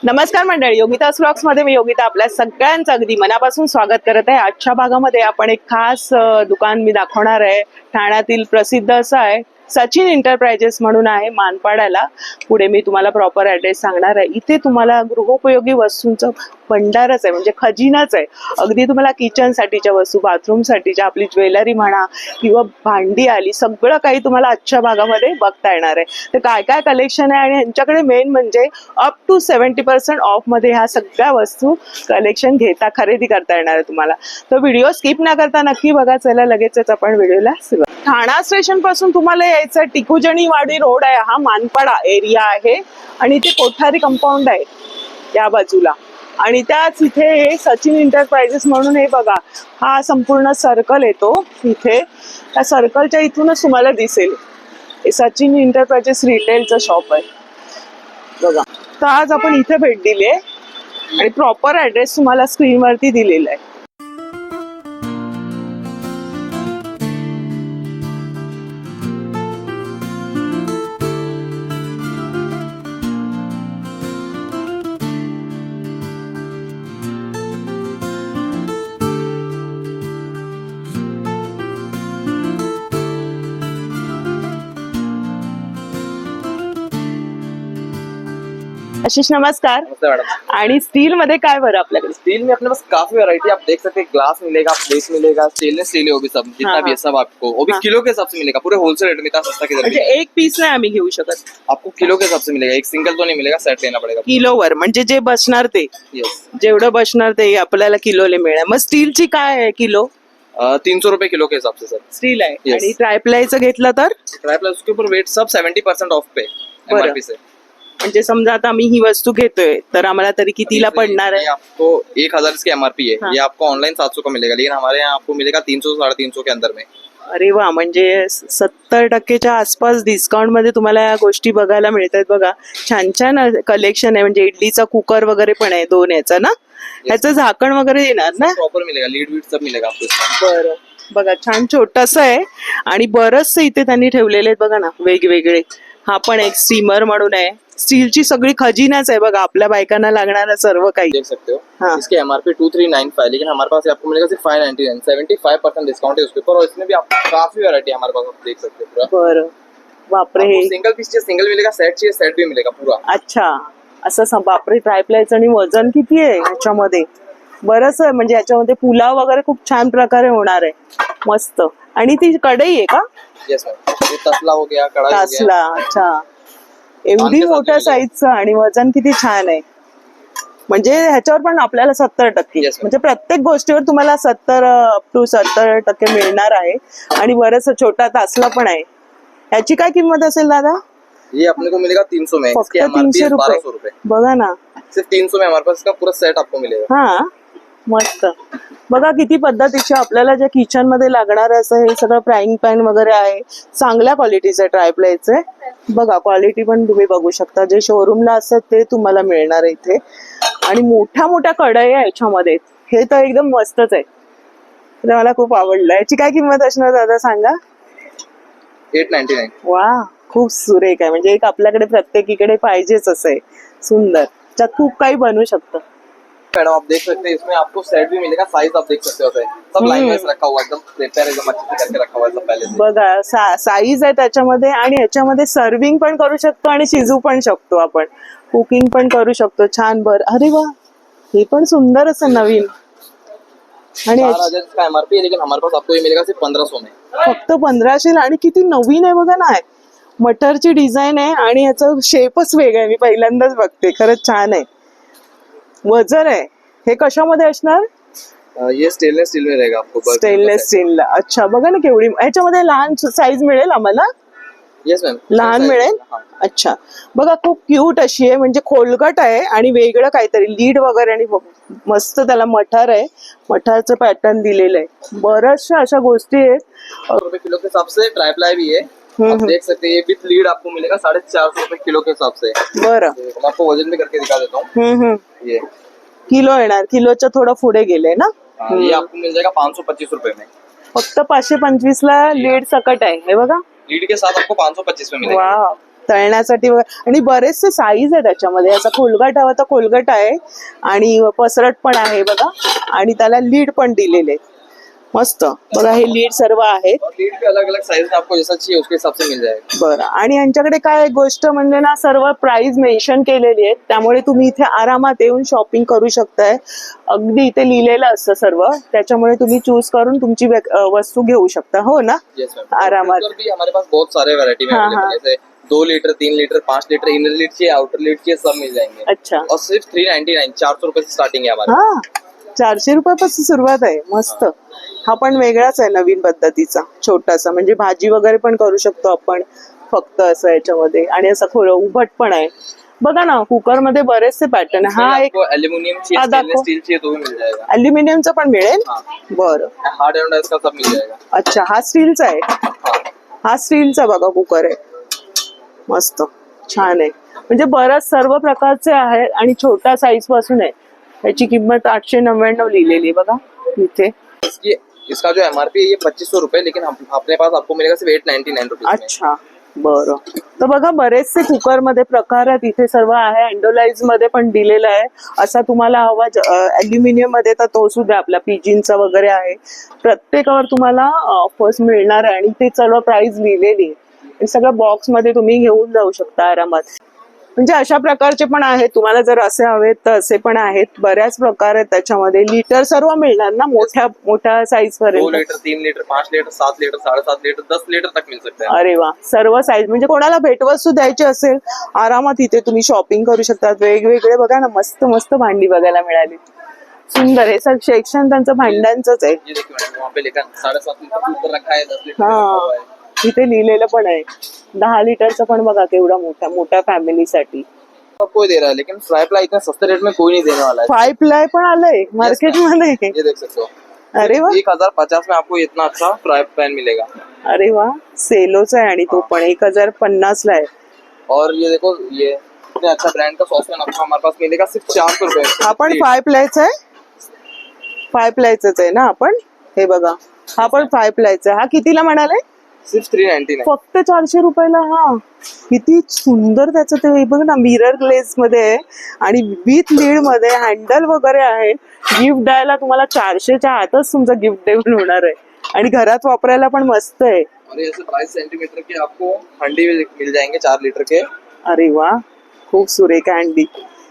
नमस्कार मंडळी, योगिता व्लॉग्स मध्ये मी योगिता आपल्या सगळ्यांचं अगदी मनापासून स्वागत करत आहे. आजच्या भागामध्ये आपण एक खास दुकान मी दाखवणार आहे. ठाण्यातील प्रसिद्ध असं आहे सचिन एंटरप्राइजेस म्हणून आहे मानपाड्याला. पुढे मी तुम्हाला प्रॉपर ऍड्रेस सांगणार आहे. इथे तुम्हाला गृहोपयोगी वस्तूंचं भंडारच आहे, म्हणजे खजिनाच आहे. अगदी तुम्हाला किचन साठीच्या वस्तू, बाथरूम साठीच्या, आपली ज्वेलरी म्हणा किंवा भांडी आली, सगळं काही तुम्हाला आजच्या भागामध्ये बघता येणार आहे. तर काय काय कलेक्शन आहे आणि यांच्याकडे मेन म्हणजे अप टू 70% ऑफ मध्ये ह्या सगळ्या वस्तू कलेक्शन खरेदी करता येणार आहे तुम्हाला. तर व्हिडिओ स्किप न करता नक्की बघा. चला लगेचच आपण व्हिडिओला सुरुवात. ठाणा स्टेशन पासून तुम्हाला यायचं टिकुजणीवाडी रोड आहे, हा मानपाडा एरिया आहे आणि ते कोठारी कंपाऊंड आहे या बाजूला. आणि त्याच इथे हे सचिन एंटरप्राइजेस म्हणून हे बघा, हा संपूर्ण सर्कल येतो इथे. त्या सर्कलच्या इथूनच तुम्हाला दिसेल हे सचिन एंटरप्राइजेस रिटेलचं शॉप आहे बघा. तर आज आपण इथे भेट दिली आहे आणि प्रॉपर ऍड्रेस तुम्हाला स्क्रीनवरती दिलेला आहे. आशीष नमस्कार. नमस्ते मैडम. आणि स्टील मध्ये काय बरं आपल्याकडे? स्टील में अपने पास काफी वैरायटी आप देख सकते हैं. ग्लास मिलेगा, प्लेट मिलेगा, स्टेनलेस स्टील होगी सब, जितना भी है सब आपको. वो भी किलो के हिसाब से मिलेगा, पूरे होलसेल रेट में. इतना सस्ता किधर म्हणजे एक पीस नाही आम्ही घेऊ शकत, आपको किलो के हिसाब से मिलेगा. एक सिंगल तो नहीं मिलेगा, सेट लेना पड़ेगा. किलोवर. म्हणजे जे बसणार ते, यस, जेवढं बसणार ते आपल्याला किलोले मिळेल. मग स्टीलची काय आहे किलो? 300 रुपए किलो के हिसाब से सर. स्टील आहे. Yes. आणि ट्रायप्लायचं घेतलं तर ट्राई प्लस उसके ऊपर वेट सब 70% ऑफ पे एमआरपी से. म्हणजे समजा आता आम्ही ही वस्तू घेतोय तर आम्हाला तरी कितीला पडणार ये आहे? आपको 1000 इसकी एमआरपी है. हाँ. ये आपको ऑनलाइन 700 का मिलेगा, लेकिन हमारे यहाँ आपको मिलेगा 300 350 के अंदर में. अरे वा, म्हणजे 70% आसपास डिस्काउंट मध्ये तुम्हाला या गोष्टी बघायला मिळतात बघा. छान छान कलेक्शन आहे. म्हणजे इडलीचा कुकर वगैरे पण आहे 2 याचा ना. ह्याचं झाकण वगैरे देणार ना? प्रॉपर मिलेगा, लीड वीड सब मिलेगा आपको इसमें. बरं बघा, छान छोटस आहे आणि बरंच इथे त्यांनी ठेवलेले आहेत बघा ना वेगवेगळे. हा पण एक स्टीमर म्हणून आहे. स्टीलची सगळी खजिनाच आहे बघा, आपल्या बायकांना लागणारं सर्व काही. देख सकते हो. हाँ. इसके एमआरपी 2395, लेकिन हमारे पास आपको मिलेगा सिर्फ 599. 75% डिस्काउंट है उसके ऊपर. और इसमें भी आपको काफी वैरायटी हमारे पास, आप देख सकते हो पूरा. बरं, बापरे. हे सिंगल पीस चाहिए सिंगल मिलेगा, सेट चाहिए सेट भी मिलेगा पूरा. अच्छा, असं बापरे. ट्रायप्लायचं आणि वजन किती आहे ह्याच्यामध्ये? बरंच आहे. म्हणजे याच्यामध्ये पुलाव वगैरे खूप छान प्रकारे होणार आहे, मस्त. आणि ती कढई आहे का? Yes ma'am. ये तसला हो गया, कढ़ाई हो गया. तासला. अच्छा, एवढी मोठ्या साईजचं आणि वजन किती छान आहे. म्हणजे ह्याच्यावर पण आपल्याला 70%, Yes, ma'am. म्हणजे प्रत्येक गोष्टीवर तुम्हाला 70% मिळणार आहे. आणि बरंच छोटा तासला पण आहे. ह्याची काय किंमत असेल दादा? ये अपने को मिलेगा 300 में. फक्त इसके एमआरपी 300 है रुपये. 1200 रुपए. बघा ना, सिर्फ 300 में हमारे पास इसका पूरा सेट आपको मिलेगा. हा मस्त. बघा किती पद्धतीचे आपल्याला जे किचन मध्ये लागणार असं हे सगळं फ्राईंग पॅन वगैरे आहे. चांगल्या क्वालिटीचे ट्रायप्लायचे बघा. क्वालिटी पण तुम्ही बघू शकता. जे शोरूमला असतात ते तुम्हाला मिळणार आहे इथे. आणि मोठ्या मोठ्या कढई आहे याच्यामध्ये. हे तर एकदम मस्तच आहे. तर मला खूप आवडलं. याची काय किंमत असणार दादा सांगा? 899. वा, खूप सुरेख आहे. म्हणजे एक आपल्याकडे प्रत्येकीकडे पाहिजेच असं आहे. सुंदर. त्यात खूप काही बनू शकतं. मैडम आप देख सकते हैं, इसमें आपको सेट भी मिलेगा. साइज आप देख सकते हो. सब लाइन वाइज रखा हुआ है, एकदम प्रिपेयर एकदम अच्छे से करके रखा हुआ है सब पहले से. बघा, साईज आहे त्याच्यामध्ये. आणि याच्यामध्ये सर्विंग पण करू शकतो आणि शिजू पण शकतो आपण. कुकिंग पण करू शकतो. छान. बर, अरे वा, हे पण सुंदर असं नवीन. आणि 4000 इसका एमआरपी है, लेकिन हमारे पास आपको ये मिलेगा सिर्फ 1500 में. फक्त 1500. आणि किती नवीन आहे बघा ना. मटरची डिझाईन आहे आणि याचा शेपच वेगळा आहे. मी पहिल्यांदाच बघते. खरंच छान आहे. वजन आहे. हे कशामध्ये असणार? ये स्टेनलेस स्टील में रहेगा आपको. स्टेनलेस स्टीलला. अच्छा, बघा ना केवढी. याच्यामध्ये लहान साईज मिळेल आम्हाला? यस मॅम, लहान मिळेल. अच्छा, बघा खूप क्यूट अशी आहे. म्हणजे खोलगट आहे आणि वेगळं काहीतरी लीड वगैरे. आणि मस्त त्याला मठार आहे. मठारचं पॅटर्न दिलेलं आहे. बऱ्याचशा अशा गोष्टी आहेत. रुपए किलो के हिसाब से ट्राई प्लाई भी है. आप देख सकते हैं, ये विथ लीड आपको मिलेगा 450 रुपए किलो के हिसाब से. बरं, मैं आपको वजन भी करके दिखा देता हूँ. ये किलो येणार. किलोच्या थोडं पुढे गेले ना. ये आपको मिल जाएगा 525 रुपए में. फक्त 525 ला लीड सकट आहे. हे बघा, लीड के साथ आपको 525 में मिलेगा. वा, तळण्यासाठी आणि बरेचसे साईज आहे त्याच्यामध्ये. असा खोलगट हवा तर खोलगट आहे आणि पसरट पण आहे बघा, आणि त्याला लीड पण दिलेले. मस्त बघा, हे लीड सर्व आहेत. और लीड भी अलग अलग साइज में आपको जैसा चाहिए उसके हिसाब से मिल जाएगा. बरं, आणि यांच्याकडे काय एक गोष्ट म्हणजे ना, सर्व प्राइस मेन्शन केलेली आहेत, त्यामुळे तुम्ही इथे आरामात येऊन शॉपिंग करू शकताय. अगदी इथे लिहिलेलं असतं सर्व, त्याच्यामुळे तुम्ही चूज करून तुमची वस्तू घेऊ शकता. हो ना, Yes, ma'am. आरामात. कूकर भी हमारे पास बहुत सारे वैरायटी में हाँ, अवेलेबल हाँ. है, जैसे 2 litre 3 litre 5 litre inner lead चाहिए आउटर लीड चाहिए सब मिल जाएंगे. अच्छा, और सिर्फ 399 400 रुपए से स्टार्टिंग है हमारे. हा 400 रुपयापासून सुरुवात आहे. मस्त. हा पण वेगळाच आहे, नवीन पद्धतीचा छोटासा, म्हणजे भाजी वगैरे पण करू शकतो आपण फक्त असं याच्यामध्ये. आणि असं उभट पण आहे बघा ना. कुकर मध्ये बरेचसे पॅटर्न. हा एक एल्यूमिनियम चाहिए हाँ, स्टेनलेस दाखो. स्टील चाहिए तो भी मिल जाएगा. अल्युमिनियमचा पण मिळेल. हाँ. बरं, हार्ड एंड का सब मिल जाएगा. अच्छा, हा स्टीलचा आहे. हाँ. हा स्टीलचा बघा कुकर आहे. मस्त छान आहे, म्हणजे बरंच सर्व प्रकारचे आहे आणि छोटा साईज पासून आहे. याची किंमत 899 लिहिलेली आहे बघा इथे. इसका जो एमआरपी है ये 2500 रुपए, लेकिन अपने पास आपको मिलेगा सिर्फ 899 रुपीज. अच्छा, बरं. तर बघा, बरेचसे कुकर मध्ये प्रकार आहेत इथे. सर्व आहे. अँडोलाइज मध्ये पण दिलेला आहे. असा तुम्हाला हवा अल्युमिनियम मध्ये तर तो सुद्धा आपला पिजिनचा वगैरे आहे. प्रत्येकावर तुम्हाला ऑफर्स मिळणार आहे आणि ते सर्व प्राइस लिहिलेली आहे. हे सगळं बॉक्स मध्ये तुम्ही घेऊन जाऊ शकता आरामात. म्हणजे अशा प्रकारचे पण आहेत. तुम्हाला जर असे हवेत तर असे पण आहेत. बऱ्याच प्रकार आहेत त्याच्यामध्ये. लिटर सर्व मिळणार ना, मोठ्या मोठ्या साईज 2 पर्यंत. Litre 3 litre 5 litre 7 litre 7.5 litre 10 litre तक मिल सकते हैं. अरे वा, सर्व साईज. म्हणजे कोणाला भेटवस्तू द्यायची असेल, आरामात इथे तुम्ही शॉपिंग करू शकता. वेगवेगळे बघा ना, मस्त मस्त भांडी बघायला मिळाली. सुंदर. हे सगळं सेक्शन त्यांचं भांड्यांचंच आहे. ये देखिए मैडम, वहाँ पे लिखा 7.5 लीटर ऊपर रखा है, 10 लीटर हाँ. रखा हुआ है. इथे लिहिलेलं पण आहे. 10 लिटरचं पण बघा, केवढा मोठा मोठ्या फॅमिलीसाठी. सब कोई दे रहा है, लेकिन फ्राई प्लाई इतने सस्ते रेट में कोई नहीं देने वाला है. 5 प्लाय पण आलंय मार्केटमध्ये. ये देख सकते हो. अरे वा, 1050 में आपको इतना अच्छा फ्राई पैन मिलेगा. अरे वा, सेलोचा आहे आणि तो पण 1050 ला आहे. और ये देखो, ये इतने अच्छा ब्रांड का सॉसपैन आपको हमारे पास मिलेगा सिर्फ 400 रुपए. हा पण 5 प्लायचा आहे. 5 प्लायचाच आहे ना आपण. हे बघा, हा पण 5 प्लायचा आहे. हा कितीला म्हणाले? सिर्फ 399. फक्त 400 रुपयाला. हा, किती सुंदर त्याचं ते बघ ना, मिरर ग्लेज मध्ये आहे आणि विथ लीड मध्ये हँडल वगैरे आहे. गिफ्ट द्यायला तुम्हाला 400च्या आतच तुमचं गिफ्ट देऊन होणार आहे आणि घरात वापरायला पण मस्त आहे. और ये 22 सेंटीमीटर के आपको हंडी मिल जाएंगे 4 लीटर के. अरे वा, खूप सुरेख हँडी.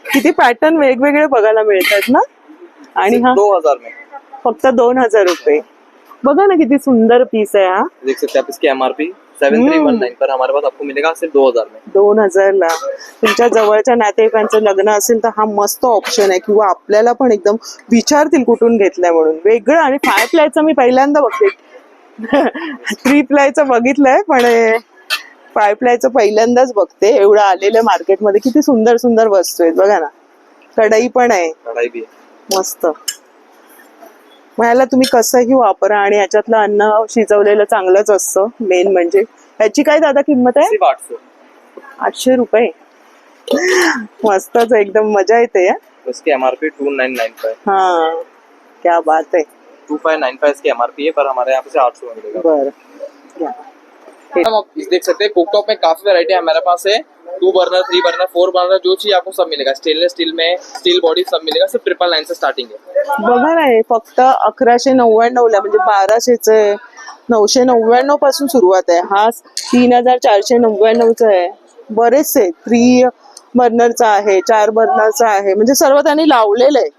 किती पॅटर्न वेगवेगळे बघायला मिळतात ना. आणि हा 2000 में फक्त 2000 रुपये. बघा ना, किती सुंदर पीस आहे हा. देख सकते हैं आप. इसकी एमआरपी 7319 पर हमारे पास आपको मिलेगा सिर्फ 2000 में. 2000 ला. तुमच्या जवळच्या नातेवाईकांचं लग्न असेल तर हा मस्त ऑप्शन आहे. किंवा आपल्याला पण एकदम विचारतील कुठून घेतलंय म्हणून. वेगळं. आणि 5 प्लायचं मी पहिल्यांदा बघते. 3 प्लायचं बघितलंय, पण 5 प्लायचं पहिल्यांदाच बघते. एवढं आलेलं मार्केटमध्ये. किती सुंदर सुंदर वस्तू आहेत बघा ना. कढई पण आहे. कढ़ाई भी है. मस्त. मग याला तुम्ही कसंही वापरा आणि याच्यातलं अन्न शिजवलेलं चांगलंच असतं. मेन म्हणजे याची काय दादा किंमत आहे? सिर्फ 800. 800 रुपये. मस्तच, एकदम मजा येते. इसकी एमआरपी 2995 है. हा, क्या बात है. 2595 इसकी एमआरपी है, पर हमारे यहाँ पे से 800 में मिलेगा. बर. हम आप इस देख सकते हैं, कुकटॉप में काफी वैरायटी हमारे पास है. 2 बर्नर 3 बर्नर 4 बर्नर जो चाहिए आपको सब मिलेगा. स्टेनलेस स्टील में स्टील बॉडी सब मिलेगा. सिर्फ 999 से स्टार्टिंग है. बघा ना, हे फक्त 1199 ला, म्हणजे 1200चे 999 पासून सुरुवात आहे. हा 3499चा आहे. बरेचसे 3 बर्नरचा आहे, 4 बर्नरचा आहे. म्हणजे सर्व त्यांनी लावलेलं आहे.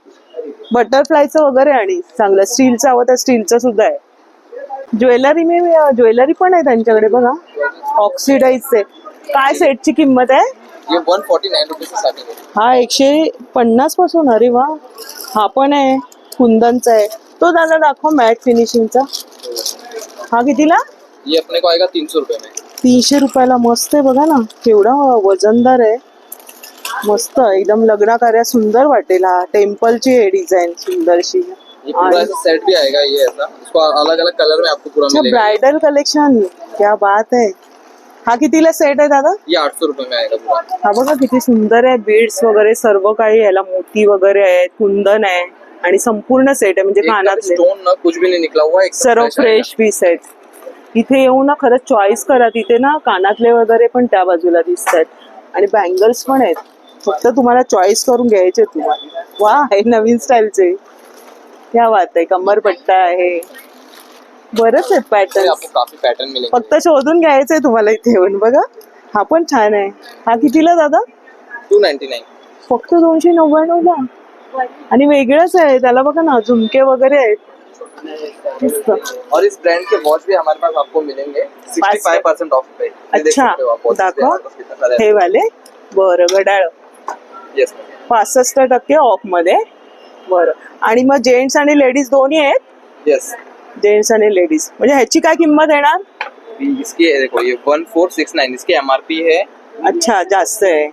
बटरफ्लायचं वगैरे आणि चांगलं स्टीलचं हवं तर स्टीलचं सुद्धा आहे. ज्वेलरी पण आहे त्यांच्याकडे बघा, ऑक्सिडाईजचे. काय सेटची किंमत आहे? ये 149 रुपीज से स्टार्टिंग है. हा 150 पासून. अरे वा, हा पण आहे. कुंदनचा आहे तो. दादा दाखव मॅट फिनिशिंगचा. हा कितीला? ये अपने को आएगा 300 रुपए में. 300 रुपयाला. मस्त आहे बघा ना, केवढा वजनदार आहे. मस्त, एकदम लग्न कार्यात सुंदर वाटेल. हा टेम्पलची आहे डिझाईन सुंदरशी. ये पूरा ऐसा सेट भी आएगा. ये ऐसा इसको अलग अलग कलर में आपको पूरा मिलेगा. ब्राइडल कलेक्शन, क्या बात है. हा कितीला सेट आहे दादा? ये 800 रुपए में आएगा पूरा. हा बघा किती सुंदर आहे. बीड्स वगैरे सर्व काही याला मोती वगैरे आहेत, कुंदन आहे आणि संपूर्ण सेट आहे. म्हणजे कानातले स्टोन ना कुछ भी नहीं निकला हुआ है. सर्व फ्रेश पीस आहेत. इथे येऊ ना खरंच चॉईस करा. तिथे ना कानातले वगैरे पण त्या बाजूला दिसत आहेत आणि बँगल्स पण आहेत. फक्त तुम्हाला चॉईस करून घ्यायचे तुम्हाला. वा, हे नवीन स्टाईलचे, क्या बात आहे. कमरपट्टा आहे, बरंच आहेत पॅटर्न. आपको काफी पैटर्न मिलेंगे. फक्त शोधून घ्यायचंय तुम्हाला इथे येऊन. बघा हा पण छान आहे. हा कितीला दादा? 299. फक्त 299ला. आणि वेगळंच आहे त्याला. बघा ना झुमके वगैरे आहेत. मस्त. और इस ब्रांड के वॉच भी हमारे पास आपको मिलेंगे 65% ऑफ पे. ये देख अच्छा, सकते हो आप, watches भी दाखव. हमारे पास कितना सारे हे वाले बरं घड्याळ हैं. Yes, ma'am. 65% ऑफ मध्ये. बरं. आणि मग जेंट्स आणि लेडीज दोन्ही आहेत? Yes. जेंट्स आणि लेडीज. म्हणजे ह्याची काय किंमत येणार? इसकी देखो ये 1469 इसकी एमआरपी है. अच्छा, जास्त आहे.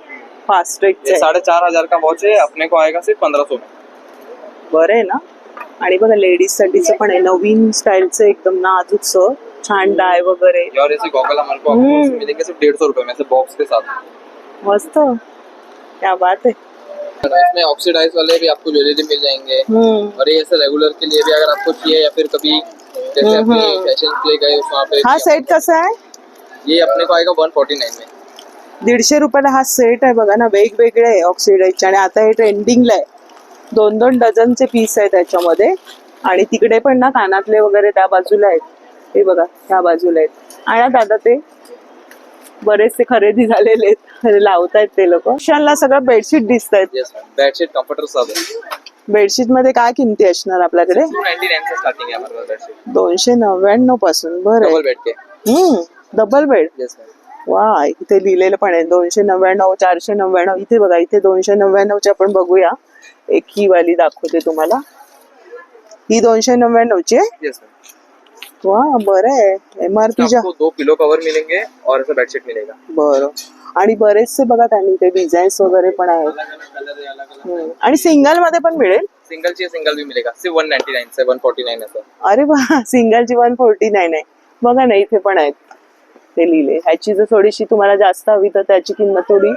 फास्ट ये आहे. 4500 का वॉच है, अपने को आएगा सिर्फ 1500 में. बरं आहे ना. आणि बघा लेडीज साठीचं पण आहे नवीन स्टाईलचं एकदम नाजूकसं छान डाय वगैरे. और ऐसे गॉगल हमारे को आपको इसमें मिलेंगे सिर्फ 150 रुपए में, ऐसे बॉक्स के साथ. मस्त, क्या बात है. इसमें ऑक्सीडाइज वाले भी आपको ज्वेलरी मिल जाएंगे. और ये ऐसे रेगुलर के लिए भी अगर आपको चाहिए, या फिर कभी जैसे अपने फैशन प्ले गए वहाँ पे. हा सेट कसा आहे? ये अपने को आएगा 149 में. 150 रुपयाला हा सेट आहे. बघा ना वेगवेगळे आहे ऑक्सिडाईजचे. आणि आता हे ट्रेंडिंगला आहे. 2-2 डझनचे पीस आहे त्याच्यामध्ये. आणि तिकडे पण ना कानातले वगैरे त्या बाजूला आहेत. हे बघा त्या बाजूला आहेत. आणि दादा ते बरेचसे खरेदी झालेले आहेत, लावतायत ते लोक. शानला सगळं बेडशीट दिसत आहेत. यस मैम, बेडशीट कंफर्टर सब है. बेडशीट मध्ये काय किमती असणार आपल्याकडे? 299 से स्टार्टिंग है हमारे पास बेडशीट. 299 पासून. बरं डबल बेड के. Double bed. Yes ma'am. वा, इथे लिहिलेलं पण आहे 299, 499. इथे बघा, इथे 299ची आपण बघूया. एक ही वाली दाखवते तुम्हाला. ही 299ची आहे. Yes ma'am. वा, बरं आहे. एमआरपीच्या. आपको 2 पिलो कवर मिलेंगे और ऐसा बेडशीट मिलेगा. बरं. आणि बरेचसे बघा त्यांनी ते डिझाईन्स वगैरे पण आहेत. कलर अलग. आणि सिंगल मध्ये पण मिळेल? सिंगल चाहिए सिंगल भी मिलेगा, सिर्फ 199 से 149 ऐसा. अरे वा, सिंगलची 149 आहे. बघा ना इथे पण आहेत ते लिहिले. ह्याची जर थोडीशी तुम्हाला जास्त हवी तर त्याची किंमत थोडी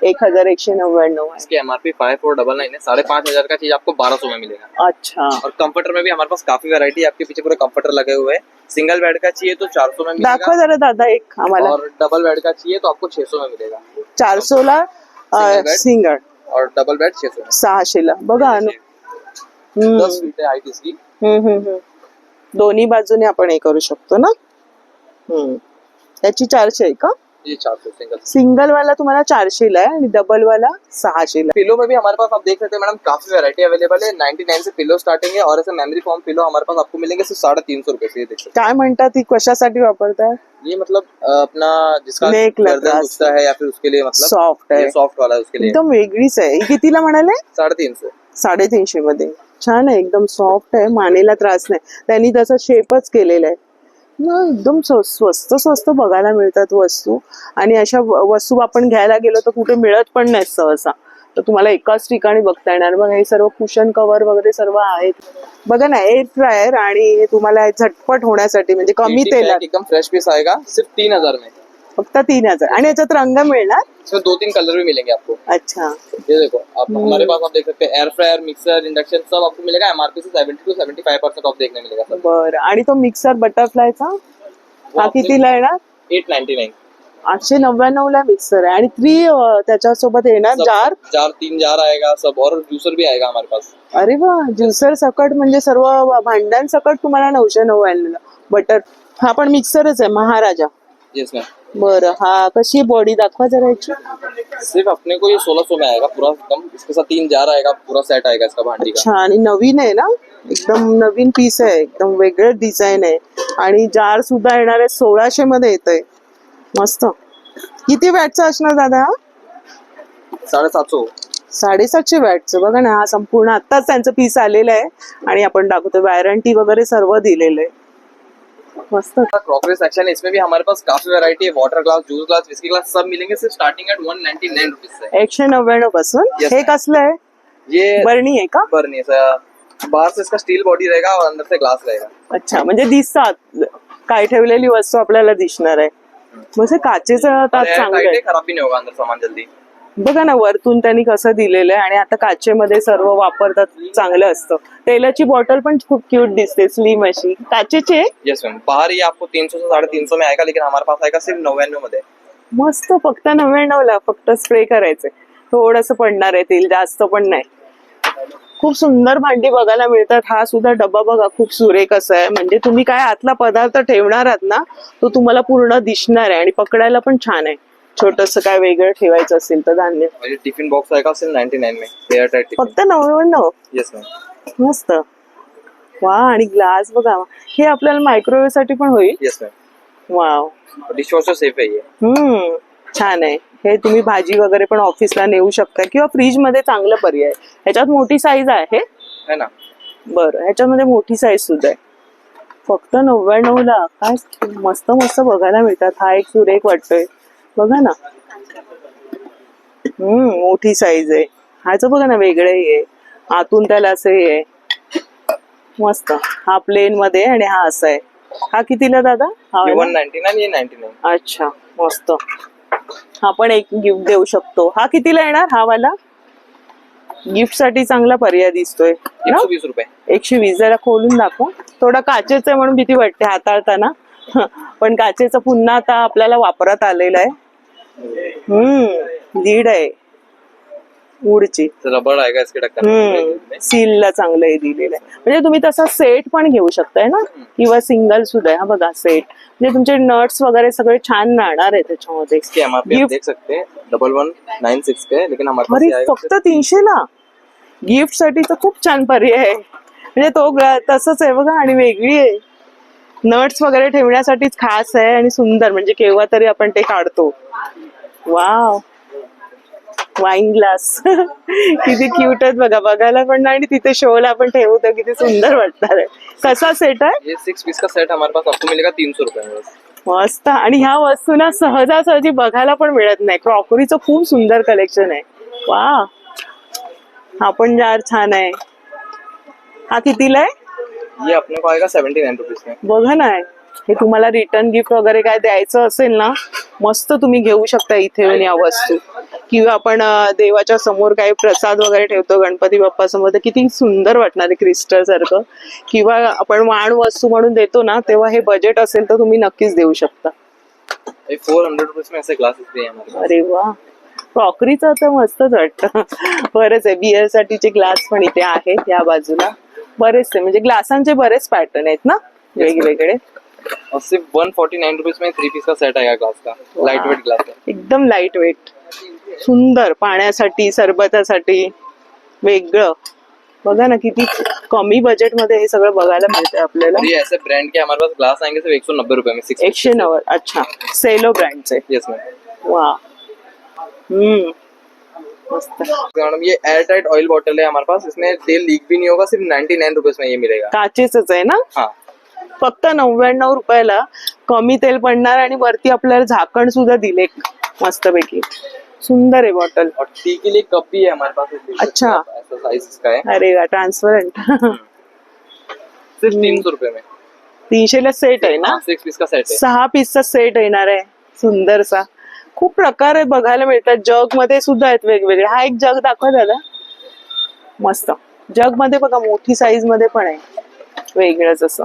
1199 आहे. इसकी एमआरपी 5499 है. 5500 का चीज आपको 1200 में मिलेगा. अच्छा. और कंफर्टर में भी हमारे पास काफी वैरायटी है. आपके पीछे पूरे कंफर्टर लगे हुए हैं. सिंगल बेड का चाहिए तो 400 में दाखवा मिलेगा. जरा दादा एक आम्हाला. और डबल बेड का चाहिए तो आपको 600 में मिलेगा. 400 ला सिंगल और डबल बेड 600 में. 600 ला. बघा ना. 10 फीट है हाइट इसकी. दोन्ही बाजूने आपण हे करू शकतो ना. त्याची 400 आहे का? ये 400 सिंगल. सिंगल वाला तुम्हाला 400 ला आहे आणि डबल वाला 600 ला. पिलो में भी हमारे पास आप देख सकते हैं मैडम, काफी वैरायटी अवेलेबल है. 99 से पिलो स्टार्टिंग है. और ऐसे मेमोरी फॉर्म पिलो हमारे पास आपको मिलेंगे सिर्फ 350 रुपए से. ये देख सकते काय म्हणतात ती कशासाठी वापरतात? हैं. ये मतलब अपना जिसका नेक लग गर्दन रहा है. दुखता है या फिर उसके लिए मतलब सॉफ्ट आहे. ये सॉफ्ट वाला है उसके लिए. एकदम वेगळीच आहे. ही कितीला म्हणाले? 350. 350 मध्ये. छान आहे, एकदम सॉफ्ट आहे, मानेला त्रास नाही. त्यांनी त्याचा शेपच केलेला आहे ना. एकदम स्वस्त बघायला मिळतात वस्तू. आणि अशा वस्तू आपण घ्यायला गेलो तर कुठे मिळत पण नाही सहसा. तर तुम्हाला एकाच ठिकाणी बघता येणार. बघा हे सर्व कुशन कव्हर वगैरे सर्व आहेत. बघा ना एअर फ्रायर. आणि हे तुम्हाला झटपट होण्यासाठी म्हणजे कमी तेलात. एकदम फ्रेश पीस आएगा सिर्फ 3000 में. फक्त 3000. आणि याच्यात रंग मिळणार? इसमें 2-3 कलर भी मिलेंगे आपको. अच्छा. ये देखो आप हमारे पास आप देख सकते हैं एयर फ्रायर, मिक्सर, इंडक्शन सब आपको मिलेगा. एमआरपी से 70 to 75% ऑफ देखने मिलेगा सर. बरं. आणि तो मिक्सर बटरफ्लायचा हा कितीला येणार? 899. 899 ला मिक्सर आहे. आणि 3 त्याच्यासोबत येणार जार. 3 जार आएगा सब. और जूसर भी आएगा हमारे पास. अरे वा, ज्युसर सकट म्हणजे सर्व भांड्यांसकट तुम्हाला 999 ला. बटर हा पण मिक्सरच आहे महाराजा. Yes ma'am. बरं. हा कशी बॉडी दाखवा जरा याची. सिर्फ अपने को ये 1600 में आएगा पूरा एकदम. इसके साथ 3 जार आएगा, पूरा सेट आएगा इसका भांडी का. अच्छा. आणि नवीन आहे ना, एकदम नवीन पीस आहे, एकदम वेगळं डिझाईन आहे. आणि जार सुद्धा येणार आहे. 1600 मध्ये येत आहे. मस्त. किती वॅटचा असणार दादा? 750. 750 वॅटचं. बघा ना, हा संपूर्ण आत्ताच त्यांचं पीस आलेलं आहे. आणि आपण दाखवतो वॉरंटी वगैरे सर्व दिलेलं आहे. मस्त. क्रॉकरी सेक्शन है, इसमें भी हमारे पास काफी वैरायटी है. Water glass, juice glass, whisky glass सब मिलेंगे सिर्फ स्टार्टिंग एट 199 रुपीज से. 199 पासून. Yes, हे ma'am. कसलं आहे? ये बरणी आहे का? बर्नी है. बाहर से इसका स्टील बॉडी रहेगा और अंदर से ग्लास रहेगा. अच्छा. म्हणजे दिसतात काय ठेवलेली वस्तू आपल्याला दिसणार आहे. मग काचेचं और ताट air चांगलं tight आहे. है, खराब भी नहीं होगा अंदर सामान जल्दी. बघा ना वरतून त्यांनी कसं दिलेलं आहे आणि आता काचेमध्ये सर्व वापरतात, चांगलं असतं. तेलाची बॉटल पण खूप क्यूट दिसते, स्लिम अशी, काचेची आहे. यस मैम, बाहर ये आपको 300 से 350 में आएगा, लेकिन हमारे पास आएगा सिर्फ 99 मध्ये. मस्त, फक्त 99ला फक्त स्प्रे करायचे. थोडंसं पडणार आहे तेल, जास्त पण नाही. खूप सुंदर भांडी बघायला मिळतात. हा सुद्धा डब्बा बघा खूप सुरेख असा आहे, म्हणजे तुम्ही काय आतला पदार्थ ठेवणार आहात ना तो तुम्हाला पूर्ण दिसणार आहे आणि पकडायला पण छान आहे. छोटस काय वेगळं ठेवायचं असेल तर धान्य. और ये टिफिन बॉक्स आएगा सिर्फ 99 में, एयर टाइट टिफिन. फक्त 99. Yes ma'am. मस्त. वा, आणि ग्लास बघा, हे आपल्याला मायक्रोवेव्ह साठी पण होईल. Yes ma'am. Wow. Dishwasher safe है ये. छान आहे. हे तुम्ही भाजी वगैरे पण ऑफिसला नेऊ शकता किंवा फ्रीज मध्ये चांगलं पर्याय. ह्याच्यात मोठी साईज आहे है ना. बरं, ह्याच्यामध्ये मोठी साईज सुद्धा आहे. फक्त 99ला काय मस्त मस्त बघायला मिळतात. हा एक सुरेख वाटतोय बघा ना. मोठी साईज आहे. ह्याचं बघा ना वेगळं आहे, आतून त्याला असं आहे मस्त. हा प्लेन मध्ये आणि हा असा आहे. हा कितीला दादा? हा ये आहे ना? 199, ये 99. अच्छा, मस्त. हा पण एक गिफ्ट देऊ शकतो. हा कितीला येणार हा वाला? गिफ्ट साठी चांगला पर्याय दिसतोय ना. 120 रुपये. 120. जरा खोलून दाखव. थोडा काचेचं आहे म्हणून भीती वाटते हाताळताना, पण काचेचं पुन्हा आता आपल्याला वापरात आलेलं आहे. लीड आहे वूडची. रबर आएगा इसके ढक्कन में. सीलला चांगलं हे दिलेलं आहे. म्हणजे तुम्ही तसा सेट पण घेऊ शकताय ना, किंवा सिंगल सुद्धा आहे. हा बघा सेट, म्हणजे तुमचे नट्स वगैरे सगळे छान राहणार आहे त्याच्यामध्ये. इसकी एमआरपी आप देख सकते हैं 1196 पे, लेकिन हमारे पास अरे ये आएगा फक्त 300ला. गिफ्ट साठी तर खूप छान पर्याय आहे. म्हणजे तो तसंच आहे बघा, आणि वेगळी आहे. नट्स वगैरे ठेवण्यासाठीच खास आहे आणि सुंदर, म्हणजे केव्हा तरी आपण ते काढतो. वाव. Wine glass. किती क्यूट आहेत बघा, बघायला पण आणि तिथे शोला आपण ठेवतो, किती सुंदर वाटणार आहे. कसा सेट आहे? ये 6 पीस का सेट हमारे पास आपको मिलेगा 300 रुपए में. मस्त. आणि ह्या वस्तू ना सहजासहजी बघायला पण मिळत नाही. क्रॉकरीचं खूप सुंदर कलेक्शन आहे. वा, हा पण जार छान आहे. हा कितीला आहे? ये अपने को आएगा 79 रुपीज में. बघा ना, हे तुम्हाला रिटर्न गिफ्ट वगैरे काय द्यायचं असेल ना, मस्त तुम्ही घेऊ शकता इथे येऊन या वस्तू. किंवा आपण देवाच्या समोर काही प्रसाद वगैरे ठेवतो गणपती बाप्पा समोर, तर किती सुंदर वाटणार आहे क्रिस्टल सारखं. किंवा आपण वाण वस्तू म्हणून देतो ना, तेव्हा हे बजेट असेल तर तुम्ही नक्कीच देऊ शकता. ये 400 रुपीज में ऐसे ग्लासेस भी हैं हमारे पास. अरे वा, क्रॉकरीचं तर मस्तच वाटतं. बरेच आहे. बियर साठीचे ग्लास पण इथे आहेत या बाजूला. बरेचसे म्हणजे ग्लासांचे बरेच पॅटर्न आहेत ना वेगवेगळे. और सिर्फ 149 रुपीज में 3 पीस का सेट आएगा ग्लास का. लाइट वेट ग्लास है. एकदम लाईट वेट, सुंदर, पाण्यासाठी सरबतासाठी वेगळं. बघा ना किती कमी बजेट मध्ये हे सगळं बघायला मिळतंय आपल्याला. और ये ऐसे ब्रांड के हमारे पास ग्लास आएंगे सिर्फ 190 रुपए में. 190. अच्छा, सेलो ब्रँडचे. Yes ma'am. वा. मस्त. मैडम ये एयर टाइट ऑयल बॉटल है हमारे पास, इसमें तेल लीक भी नहीं होगा. सिर्फ 99 रुपीज में ये मिलेगा. काचेच आहे ना. हाँ. फक्त 99 रुपयाला कमी तेल पडणार आणि वरती आपल्याला झाकण सुद्धा दिले मस्तपैकी. सुंदर आहे बॉटल. और टी के लिए कप भी है हमारे पास. अच्छा. ऐसा साइज इसका है. अरे वा, ट्रान्सपरंट. सिर्फ 300 रुपए में. 300ला सेट आहे ना. 6 पीस का सेट है. 6 पीसचा सेट येणार आहे सुंदरसा. खूप प्रकार आहे बघायला मिळतात. जग मध्ये सुद्धा आहेत वेगवेगळे. हा एक जग दाखवा दादा. मस्त. जग मध्ये बघा मोठी साईज मध्ये पण आहे वेगळंच असं.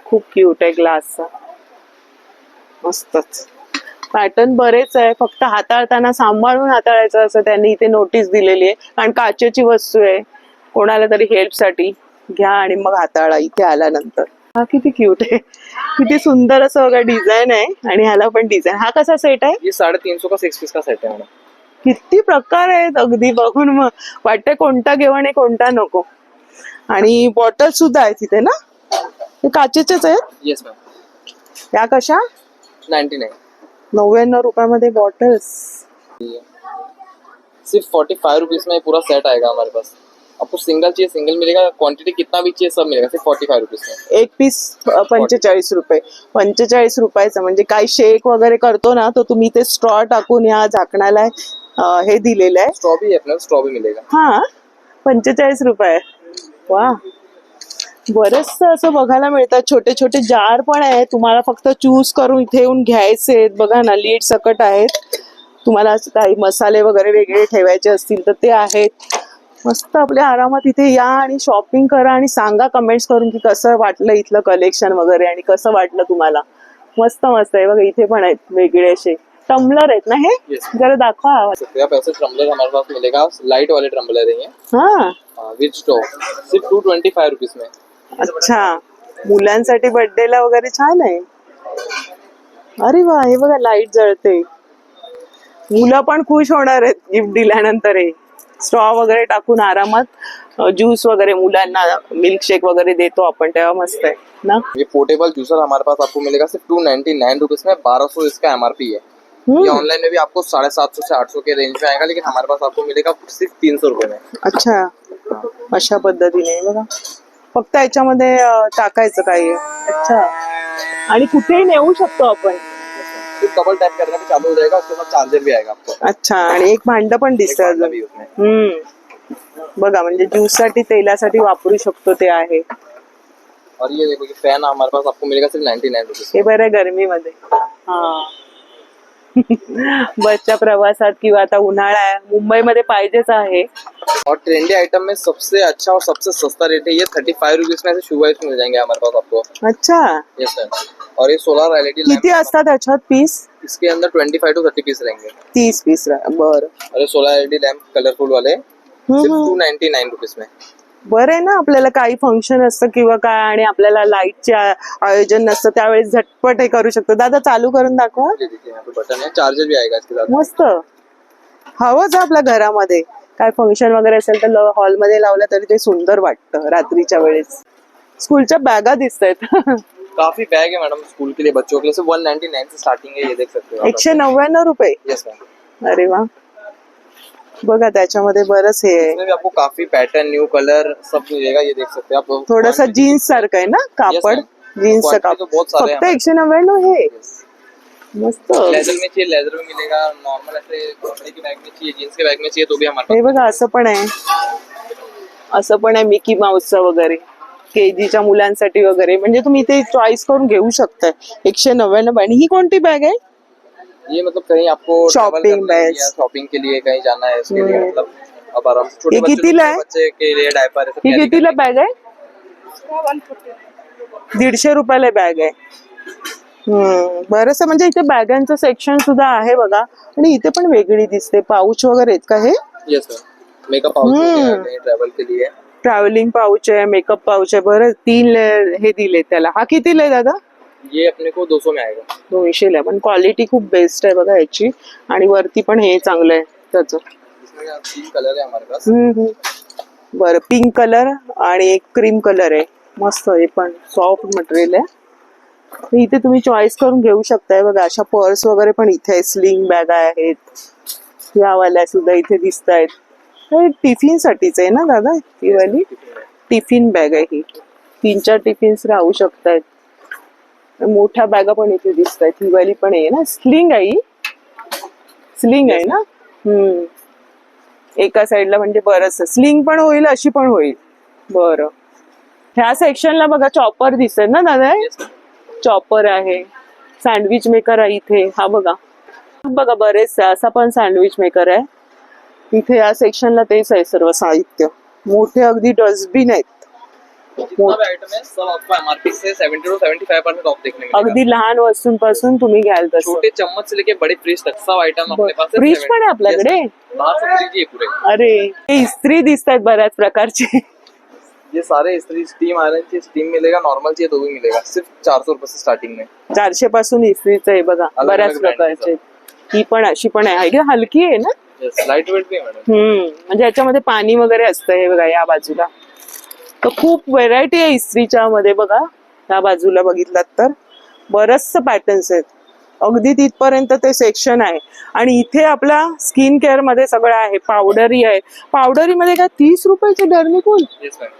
खूप क्यूट आहे ग्लासचा. मस्तच. पॅटर्न बरेच आहे, फक्त हाताळताना सांभाळून हाताळायचं असं त्यांनी इथे नोटीस दिलेली आहे. कारण काचेची वस्तू आहे, कोणाला तरी हेल्प साठी घ्या आणि मग हाताळा इथे आल्यानंतर. हा किती क्यूट आहे, किती सुंदर असं बघा डिझाईन आहे. आणि ह्याला पण डिझाईन. हा कसा सेट आहे? ये 350 का 6 पीस का सेट है मैडम. किती प्रकार आहेत, अगदी बघून मग वाटतंय कोणता घेऊ आणि कोणता नको. आणि बॉटल सुद्धा आहे तिथे ना. हे काचेचेच आहेत. Yes ma'am. या कशा? 99 रुपयामध्ये बॉटल्स. सिर्फ 45 रुपीज में पूरा सेट आएगा हमारे पास. आपको सिंगल चाहिए सिंगल मिलेगा, क्वांटिटी कितना भी चाहिए सब मिलेगा. सिर्फ 45 रुपीज में एक पीस 45 रुपये. 45 रुपयाचं म्हणजे काही शेक वगैरे करतो ना, तर तुम्ही ते स्ट्रॉ टाकून या झाकणाला हे दिलेलं आहे. स्ट्रॉ भी है अपने स्ट्रॉ भी मिलेगा. हा, 45 रुपये. वा, बरेच असं बघायला मिळतात. छोटे छोटे जार पण आहेत, तुम्हाला फक्त चूज करून इथे येऊन घ्यायचे. बघा ना, लीड सकट आहेत. तुम्हाला असं काही मसाले वगैरे वेगळे ठेवायचे असतील तर ते आहेत. मस्त आपल्या आरामात इथे या आणि शॉपिंग करा आणि सांगा कमेंट्स करून की कसं वाटलं इथलं कलेक्शन वगैरे आणि कसं वाटलं तुम्हाला. मस्त मस्त आहे बघा. इथे पण आहेत वेगळे असे टम्बलर आहेत ना हे. Yes. जरा दाखवा आवाज. आप ऐसे टम्बलर हमारे पास मिलेगा, लाइट वाले टम्बलर है ये हा विद स्टॉक, सिर्फ 225 रुपीज में. अच्छा, मुलांसाठी बर्थडेला वगैरे छान आहे. अरे वा, हे बघा लाईट जळते. मुलं पण खुश होणार आहेत गिफ्ट दिल्यानंतर. हे स्ट्रॉ वगैरे टाकून आरामात ज्यूस वगैरे मुलांना मिल्कशेक वगैरे देतो आपण तेव्हा मस्त आहे ना. ये पोर्टेबल जूसर हमारे पास आपको मिलेगा सिर्फ 299 रुपीज में. 1200 इसका एमआरपी है. ये ऑनलाइन में भी आपको 750 से 800 के रेंज में आएगा, लेकिन हमारे पास आपको मिलेगा सिर्फ 300 रुपए में. अच्छा, अशा पद्धतीने बघा. फक्त याच्यामध्ये टाकायचं काही. अच्छा, आणि कुठेही नेऊ शकतो आपण. सिर्फ डबल टैप करने पे चालू हो जाएगा, उसके बाद चार्जर भी आएगा आपको. अच्छा, आणि एक भांड पण दिसतं भांडा अजून. भी उसमें. बघा म्हणजे ज्यूस साठी तेलासाठी वापरू शकतो ते आहे. और ये देखो, ये फैन हमारे पास आपको मिलेगा सिर्फ 99 रुपीज. हे बरं आहे गरमीमध्ये. हा बसच्या प्रवासात किंवा आता उन्हाळा आहे मुंबईमध्ये पाहिजेच आहे. और ट्रेंडी आइटम में सबसे अच्छा और सबसे सस्ता रेट है ये 35 रुपीज में ऐसे शू वाइज मिल जाएंगे हमारे पास आपको. अच्छा, यस सर. और ये सोलर एलईडी किती असतात त्याच्यात पीस? इसके अंदर 25 to 30 पीस रहेंगे. 30 पीस. बरं और ये सोलर एलईडी लैम्प कलरफुल वाले सिर्फ 299 रुपीज में. बरं आहे ना. आपल्याला काही फंक्शन असतं किंवा काय आणि आपल्याला लाईटचे आयोजन नसतं त्यावेळेस झटपट हे करू शकतो. दादा चालू करून दाखवा. ये देखिए यहाँ पे बटन है, चार्जर भी आएगा इसके साथ. मस्त हवंच आपल्या घरामध्ये. काय फंक्शन वगैरे असेल तर हॉलमध्ये लावलं तरी ते सुंदर वाटतं रात्रीच्या वेळेस. स्कूलच्या बॅगा दिसत आहेत. काफी बैग है मैडम स्कूल के लिए, बच्चों के लिए. सिर्फ 199 से स्टार्टिंग है, ये देख सकते हो. 199 रुपये. Yes ma'am. अरे वा, बघा त्याच्यामध्ये बरंच हे आहे. इसमें भी आपको काफी पैटर्न, न्यू कलर सब मिलेगा, ये देख सकते हैं आप. थोडस जीन्स सारखं आहे ना कापड. जीन्सचं Quantity तो कापड बहुत सारे हैं फक्त 199 हे. मस्त. लेदर में चाहिए लेदर में मिलेगा, नॉर्मल ऐसे कपड़े के बैग में चाहिए, जीन्स के बैग में चाहिए तो भी हमारे हे बघा असं पण आहे. असं पण आहे मिकी माऊसचं वगैरे केजीच्या मुलांसाठी वगैरे. म्हणजे तुम्ही ते चॉईस करून घेऊ शकताय. 199. आणि ही कोणती बॅग आहे? ये मतलब कहीं आपको Shopping bags. शॉपिंग के लिए कहीं जाना है उसके लिए, मतलब अब आराम से छोटे ये कितीला आहे? बच्चे के लिए डायपर ही कितीला बॅग आहे? 150 रुपयाला बॅग आहे. बरंच म्हणजे इथे बॅगांचं सेक्शन सुद्धा आहे बघा. आणि इथे पण वेगळी दिसते. पाऊच वगैरे आहेत का हे? Yes sir. Makeup pouch travel के लिए. ट्रॅव्हलिंग पाऊच आहे, मेकअप पाऊच आहे. बरं 3 लेअर हे दिले त्याला. हा कितीला आहे दादा? ये अपने को 200 में आएगा. 200 ला. पण क्वालिटी खूप बेस्ट आहे बघा याची. आणि वरती पण हे चांगलं आहे त्याचं. इसमें 3 कलर है हमारे पास. बरं, पिंक कलर आणि एक क्रीम कलर आहे. मस्त. हे पण सॉफ्ट मटेरियल आहे. इथे तुम्ही चॉईस करून घेऊ शकताय बघा. अशा पर्स वगैरे पण इथे आहे. स्लिंग बॅग आहेत. या वाल्या सुद्धा इथे दिसत आहेत. हे टिफिन साठीच आहे ना दादा ही वाली? टिफिन बॅग आहे ही. 3-4 टिफिन्स राहू शकतायत. मोठ्या बॅगा पण इथे दिसत आहेत. ही वाली पण आहे ना. स्लिंग आहे ही. स्लिंग आहे ना. एका साईडला म्हणजे बरंच स्लिंग पण होईल अशी पण होईल. बरं, ह्या सेक्शनला बघा चॉपर दिसत ना दादा. चॉपर आहे. सँडविच मेकर आहे इथे. हा बघा बघा बरेच असा पण सँडविच मेकर आहे इथे. या सेक्शनला तेच आहे सर्व साहित्य. मोठे अगदी डस्टबिन आहेत. जितना भी आइटम है सब आपको एमआरपी से 70 to 75% ऑफ देखने मिलेगा. अगदी लहान वस्तूंपासून तुम्ही घ्याल तसं. छोटे चम्मच से लेके बड़े फ्रिज तक सब आइटम अपने पास है. फ्रीज पण आहे आपल्याकडे. बाहर से फ्रिज ये पूरे. अरे हे इस्त्री दिसत आहेत बऱ्याच प्रकारचे. ये सारे इस्त्री, स्टीम आयरन चाहिए स्टीम मिलेगा, नॉर्मल चाहिए तो भी मिलेगा. सिर्फ 400 रुपए से स्टार्टिंग में. 400 पासून इस्त्रीचं आहे बघा. अलग बऱ्याच अलग brand प्रकारचे. ही पण अशी पण आहे. ही हलकी आहे ना. लाइट वेट भी है मैडम. म्हणजे याच्यामध्ये पाणी वगैरे असतं. हे बघा या बाजूला तर खूप व्हेरायटी आहे इस्त्रीच्या मध्ये बघा. या बाजूला बघितलात तर बरंच पॅटर्न्स आहेत. अगदी तिथपर्यंत ते सेक्शन आहे. आणि इथे आपला स्किन केअर मध्ये सगळं आहे. पावडरी आहे. पावडरी मध्ये काय 30 रुपयाचे डर्मिकूल. Yes ma'am.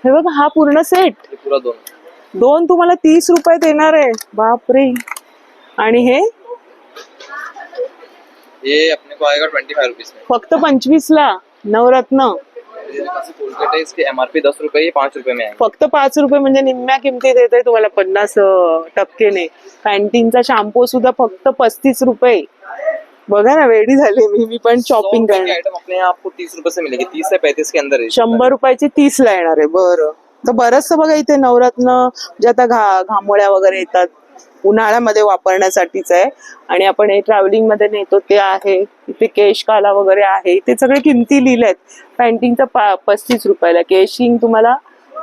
हे बघा हा पूर्ण सेट. ये पूरा दोन तुम्हाला 30 रुपये देणार आहे. बापरे. आणि ये अपने को आएगा 25 रुपीज में. फक्त 25 ला. नवरत्न कोलगेट है, इसकी एमआरपी 10 रुपए, ये 5 रुपए में आएगा. फक्त 5 रुपये म्हणजे निम्म्या किमतीत येते तुम्हाला 50% ने. पॅन्टीनचा शॅम्पू सुद्धा फक्त 35 रुपये. बघा ना, वेडी झाली मी पण शॉपिंग करणार. आइटम अपने यहाँ आपको 30 रुपए से मिलेगी, 30 से 35 के अंदर है। 100 रुपयाची 30 ला येणार आहे. बरं, तर बरंचसं बघा इथे नवरत्न जे आता घामोळ्या वगैरे येतात उन्हाळ्यामध्ये वापरण्यासाठीच आहे. आणि आपण हे ट्रॅव्हलिंग मध्ये नेतो ते आहे. इथे केशकाला वगैरे आहे. इथे सगळे किमती लिहिल्यात. पॅन्टिंगचा 35 रुपयाला, केशिंग तुम्हाला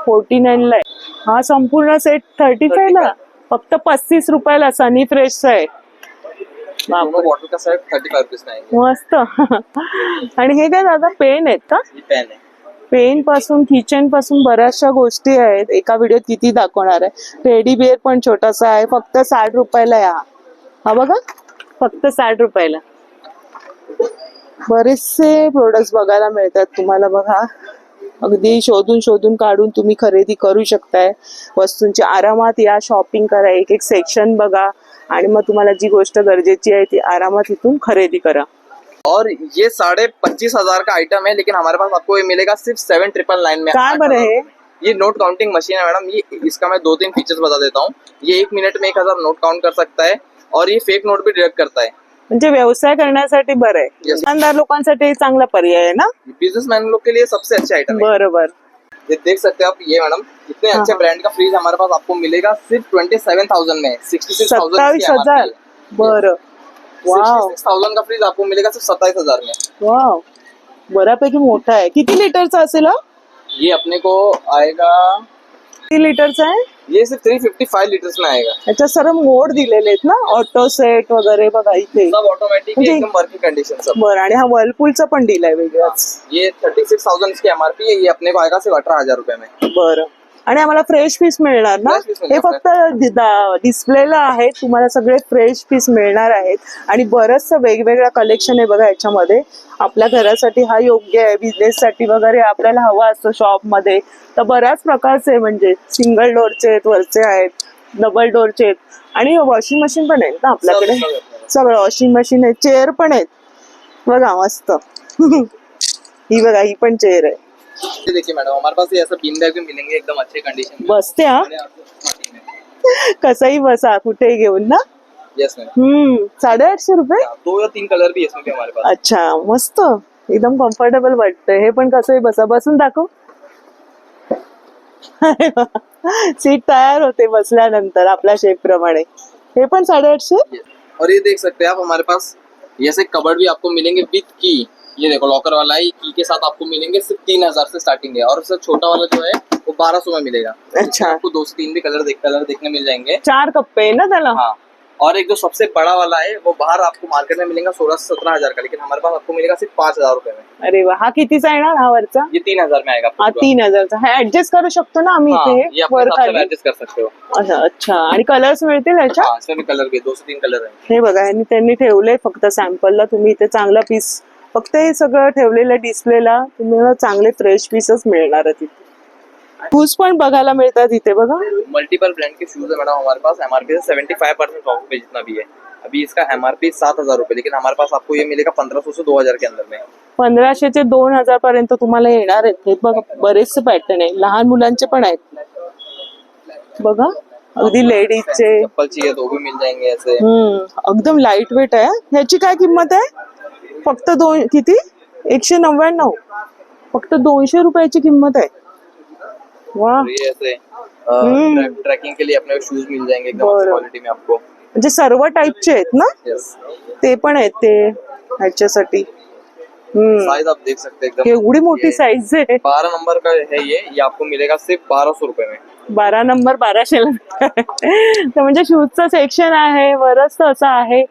49 ला आहे. हा संपूर्ण सेट 35 ला, फक्त 35 रुपयाला सनी फ्रेशचा आहे. दोनों बॉटल का सेट 35 रुपीस में आएगा। मस्त. आणि हे काय दादा, पेन आहेत का? ये पेन है। पेन पासून किचन पासून बऱ्याचशा गोष्टी आहेत. एका व्हिडिओत किती दाखवणार आहे. टेडी बिअर पण छोटासा आहे, फक्त 60 रुपयाला आहे. हा बघा, फक्त 60 रुपयाला. बरेचसे प्रोडक्ट्स बघायला मिळतात तुम्हाला. बघा, अगदी शोधून शोधून काढून तुम्ही खरेदी करू शकताय. वस्तूंची आरामात या, शॉपिंग करा, एक एक सेक्शन बघा आणि मग तुम्हाला जी गोष्ट गरजेची आहे ती आरामात इथून खरेदी करा. और ये 25,500 का आइटम है, लेकिन हमारे पास आपको ये मिलेगा सिर्फ 7,999 में। काय बरं है? ये नोट काउंटिंग मशीन है मैडम। ये इसका मैं 2-3 फीचर्स बता देता हूँ। ये 1 मिनट में 1000 नोट काउंट कर सकता है और ये फेक नोट भी डिटेक्ट करता है। म्हणजे व्यवसाय करण्यासाठी बरं आहे. Yes. दुकानदार लोकांसाठी चांगला पर्याय आहे ना. बिजनेसमैन लोग के लिए सबसे अच्छा आइटम है। बरोबर. ये देख सकते हैं आप, ये मैडम इतने अच्छे ब्रांड का फ्रीज हमारे पास आपको मिलेगा सिर्फ 27,000 में। 27,000. बरं. वाव 66,000 का फ्रीज आपको मिलेगा सिर्फ 27,000 में। वाव, बऱ्यापैकी मोठा आहे. किती लिटरचा असेल हा? ये अपने को आएगा, किती लिटरचा आहे? ये सिर्फ 355 लीटर्स में आएगा। याच्यात सर्व मोड दिलेले आहेत ना, ऑटो सेट वगैरे बघा इथे. सब ऑटोमेटिक म्हणजे- एकदम वर्किंग कंडीशन सब। बरं, आणि हा वर्लपूलचा पण दिलाय वेगळाच. ये 36,000 इसकी एमआरपी है। ये अपने को आएगा सिर्फ 18,000 रुपए में। बरं, आणि आम्हाला फ्रेश पीस मिळणार ना. Fresh piece हे मिळणार. फक्त डिस्प्लेला आहे, तुम्हाला सगळे फ्रेश पीस मिळणार आहेत. आणि बरंचसं वेगवेगळं कलेक्शन आहे बघा याच्यामध्ये. आपल्या घरासाठी हा योग्य आहे, बिझनेस साठी वगैरे आपल्याला हवा असतो शॉप मध्ये तर बऱ्याच प्रकारचे, म्हणजे सिंगल डोअरचे आहेत, वरचे आहेत, डबल डोअरचे आहेत. आणि वॉशिंग मशीन पण आहे ना आपल्याकडे. सगळं वॉशिंग मशीन आहे, चेअर पण आहेत बघा मस्त. ही बघा, ही पण चेअर आहे. ये देखिए मैडम, हमारे पास ये ऐसा बीन बैग भी मिलेंगे एकदम अच्छे कंडीशन में। बसते हा, कसंही बसा कुठेही घेऊन ना. Yes ma'am. 850 रुपये. 2 या 3 कलर भी है इसमें भी हमारे पास। अच्छा, मस्त, एकदम कम्फर्टेबल वाटतंय. हे पण कसंही बसा. बसून दाखव. सीट तयार होते बसल्यानंतर आपल्या शेप प्रमाणे. हे पण 850. Yes. और ये देख सकते हैं आप, हमारे पास ऐसे कबर्ड भी आपको मिलेंगे विद की। ये देखो लॉकर वाला है, की के साथ आपको मिलेंगे सिर्फ 3,000 से स्टार्टिंग है। और उससे छोटा वाला जो है वो 1200 में मिलेगा। अच्छा, आपको 2 से 3 भी कलर देखने मिल जाएंगे। 4 कप्पे आहे ना त्याला. हाँ, और एक जो सबसे बड़ा वाला है वो बाहर आपको मार्केट में मिलेगा 16 से 17,000 का, लेकिन हमारे पास आपको मिलेगा सिर्फ 5,000 रुपए में। अरे वा, हा कितीचा येणार हा वरचा? ये 3,000 में आएगा हा आपको। 3,000चा. हा ऍडजस्ट करू शकतो ना आम्ही हाँ, इथे ये अपने वर हिसाब से खाली. एडजस्ट कर सकते हो। अच्छा, आणि कलर्स मिळतील याच्या. हाँ, इसमें भी कलर के 2 से 3 कलर हैं। हे बघा, यांनी त्यांनी ठेवलंय फक्त सॅम्पलला. तुम्ही इथे चांगला पीस, फक्त हे सगळं ठेवलेलं डिस्प्लेला तुम्हाला चांगले फ्रेश पीसच मिळणार आहेत इथे. शूज पण बघायला मिळतात इथे बघा. मल्टीपल ब्रांड के शूज है मैडम हमारे पास। एमआरपी से 75% ऑफ पे जितना भी है। अभी इसका एमआरपी 7,000 रुपए, लेकिन हमारे पास आपको ये मिलेगा 1,500 से 2,000 के अंदर में। 1500 ते 2,000 पर्यंत तुम्हाला येणार आहेत. हे बघा, बरेचसे पॅटर्न आहे. लहान मुलांचे पण आहेत बघा, अगदी लेडीजचे. चप्पल चाहिए तो भी मिल जाएंगे ऐसे। एकदम लाईट वेट आहे. ह्याची काय किंमत आहे? फक्त किती? 199. फक्त 200 रुपयाची किंमत आहे. वाह, और ये ऐसे ट्रैकिंग के लिए अपने शूज मिल जाएंगे एकदम अच्छी बरं. क्वालिटी में आपको। म्हणजे सर्व टाईपचे आहेत ना. यस, ते पण आहेत ते ह्याच्यासाठी. साइज आप देख सकते हैं एकदम। एवढी मोठी ये साईज आहे. 12 नंबर का है ये आपको मिलेगा सिर्फ 1,200 रुपए में। 12 नंबर 1200ला. तर म्हणजे शूजचं सेक्शन आहे, बरंच असं आहे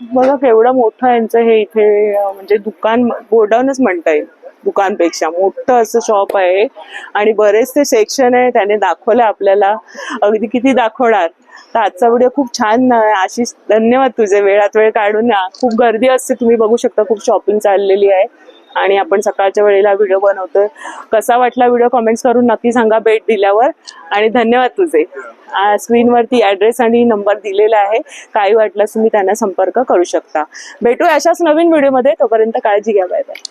बघा. केवढं मोठं यांचं हे इथे, म्हणजे दुकान, गोडाऊनच म्हणता येईल. दुकानपेक्षा मोठं असं शॉप आहे आणि बरेचसे सेक्शन आहे. त्याने दाखवलं आपल्याला. अगदी किती दाखवणार. तर आजचा व्हिडिओ खूप छान आहे. आशिष, धन्यवाद तुझे, वेळात वेळ काढून या. खूप गर्दी असते, तुम्ही बघू शकता. खूप शॉपिंग चाललेली आहे आणि आपण सकाळच्या वेळेला व्हिडिओ बनवतोय. कसा वाटला व्हिडिओ कमेंट्स करून नक्की सांगा भेट दिल्यावर. आणि धन्यवाद तुझे. स्क्रीनवरती ऍड्रेस आणि नंबर दिलेला आहे. काही वाटल्यास तुम्ही त्यांना संपर्क करू शकता. भेटू अशाच नवीन व्हिडिओमध्ये. तोपर्यंत काळजी घ्या. Bye bye.